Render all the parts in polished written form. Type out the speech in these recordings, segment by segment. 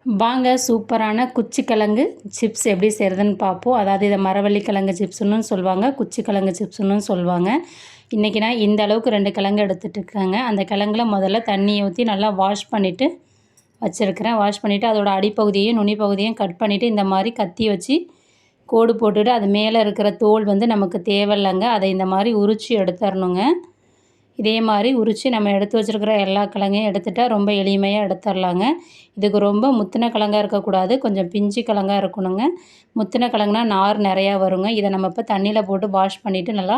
வாங்க சூப்பரான குச்சிக்கிழங்கு சிப்ஸ் எப்படி செய்கிறதுன்னு பார்ப்போம். அதாவது இதை மரவள்ளி கிழங்கு சிப்ஸுன்னு சொல்லுவாங்க, குச்சிக்கிழங்கு சிப்ஸுன்னு சொல்லுவாங்க. இன்றைக்கி நான் இந்த அளவுக்கு 2 கிழங்கு எடுத்துகிட்டு இருக்கேங்க. அந்த கிழங்குல முதல்ல தண்ணியை ஊற்றி நல்லா வாஷ் பண்ணிவிட்டு வச்சுருக்கிறேன். வாஷ் பண்ணிவிட்டு அதோட அடிப்பகுதியையும் நுனி பகுதியையும் கட் பண்ணிவிட்டு இந்த மாதிரி கத்தி வச்சு கோடு போட்டுவிட்டு அது மேலே இருக்கிற தோல் நமக்கு தேவையில்லைங்க. அதை இந்த மாதிரி உரித்து எடுத்துடணுங்க. இதே மாதிரி உரித்து நம்ம எடுத்து வச்சுருக்கிற எல்லா கிழங்கையும் எடுத்துட்டால் ரொம்ப எளிமையாக எடுத்துடலாங்க. இதுக்கு ரொம்ப முத்தின கிழங்காக இருக்கக்கூடாது, கொஞ்சம் பிஞ்சு கிழங்காக இருக்கணுங்க. முத்தின கிழங்குனா நார் நிறையா வருங்க. இதை நம்ம இப்போ தண்ணியில் போட்டு வாஷ் பண்ணிவிட்டு நல்லா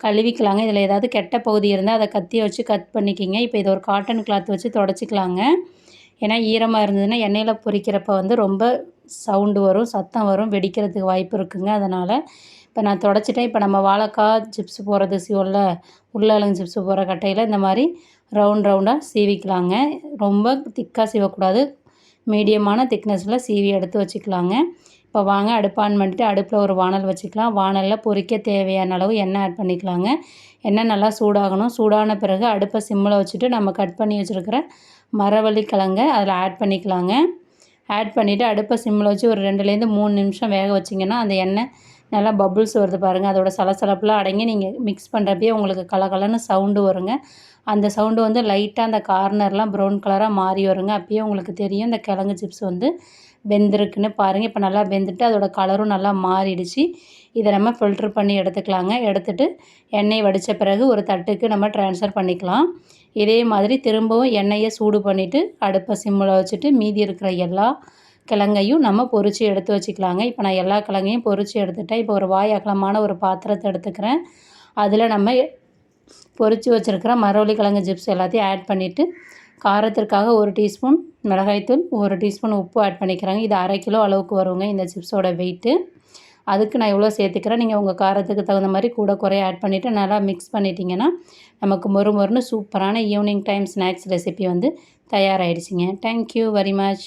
கழுவிக்கலாங்க. இதில் ஏதாவது கெட்ட பகுதி இருந்தால் அதை கத்தியை வச்சு கட் பண்ணிக்கிங்க. இப்போ இதை ஒரு காட்டன் கிளாத் வச்சு தொடச்சிக்கலாங்க. ஏன்னா ஈரமாக இருந்ததுன்னா எண்ணெயில் பொரிக்கிறப்ப ரொம்ப சவுண்டு வரும், சத்தம் வரும், வெடிக்கிறதுக்கு வாய்ப்பு இருக்குங்க. அதனால் இப்போ நான் தொடச்சிட்டேன். இப்போ நம்ம வாழைக்காய் சிப்ஸ் போடுறது சீவல்ல, உருளைக்கிழங்கு சிப்ஸ் போடுற கட்டையில் இந்த மாதிரி ரவுண்டாக சீவிக்கலாங்க. ரொம்ப திக்காக சீவக்கூடாது, மீடியமான திக்னஸில் சீவி எடுத்து வச்சுக்கலாங்க. இப்போ வாங்க அடுப்பு ஆன் பண்ணிவிட்டு அடுப்பில் ஒரு வானல் வச்சுக்கலாம். வானலில் பொரிக்க தேவையான அளவு எண்ணெய் ஆட் பண்ணிக்கலாங்க. எண்ணெய் நல்லா சூடாகணும். சூடான பிறகு அடுப்பை சிம்மில் வச்சுட்டு நம்ம கட் பண்ணி வச்சுருக்கிற மரவள்ளி கிழங்கை அதில் ஆட் பண்ணிக்கலாங்க. ஆட் பண்ணிவிட்டு அடுப்பை சிம்மில் வச்சு ஒரு 2லேருந்து 3 நிமிஷம் வேக வச்சிங்கன்னா அந்த எண்ணெய் நல்லா பபுள்ஸ் வருது பாருங்கள். அதோட சலசலப்புலாம் அடங்கி நீங்கள் மிக்ஸ் பண்ணுறப்பயே உங்களுக்கு கலகலன்னு சவுண்டு வருங்க. அந்த சவுண்டு லைட்டாக அந்த கார்னர்லாம் ப்ரௌன் கலராக மாறி வருங்க. அப்பயே உங்களுக்கு தெரியும் இந்த கிழங்கு சிப்ஸ் வெந்திருக்குன்னு பாருங்கள். இப்போ நல்லா வெந்துட்டு அதோட கலரும் நல்லா மாறிடுச்சு. இதை நம்ம ஃபில்ட்ரு பண்ணி எடுத்துக்கலாங்க. எடுத்துகிட்டு எண்ணெய் வடித்த பிறகு ஒரு தட்டுக்கு நம்ம ட்ரான்ஸ்ஃபர் பண்ணிக்கலாம். இதே மாதிரி திரும்பவும் எண்ணெயை சூடு பண்ணிவிட்டு அடுப்பை சிம்மில் வச்சுட்டு மீதி இருக்கிற எல்லா கிழங்கையும் நம்ம பொரித்து எடுத்து வச்சுக்கலாங்க. இப்போ நான் எல்லா கிழங்கையும் பொரித்து எடுத்துட்டேன். இப்போ ஒரு வாய் அகலமான ஒரு பாத்திரத்தை எடுத்துக்கிறேன். அதில் நம்ம பொரித்து வச்சுருக்கிற மரவள்ளி கிழங்கு சிப்ஸ் எல்லாத்தையும் ஆட் பண்ணிவிட்டு காரத்திற்காக 1 டீஸ்பூன் மிளகாய்த்தூள், 1 டீஸ்பூன் உப்பு ஆட் பண்ணிக்கிறாங்க. இது 1/2 கிலோ அளவுக்கு வருங்க இந்த சிப்ஸோட வெயிட்டு. அதுக்கு நான் எவ்வளோ சேர்த்துக்கிறேன், நீங்கள் உங்கள் காரத்துக்கு தகுந்த மாதிரி கூட குறைய ஆட் பண்ணிவிட்டு நல்லா மிக்ஸ் பண்ணிட்டீங்கன்னா நமக்கு மொறுன்னு சூப்பரான ஈவினிங் டைம் ஸ்நாக்ஸ் ரெசிபி தயாராகிடுச்சிங்க. Thank you very much.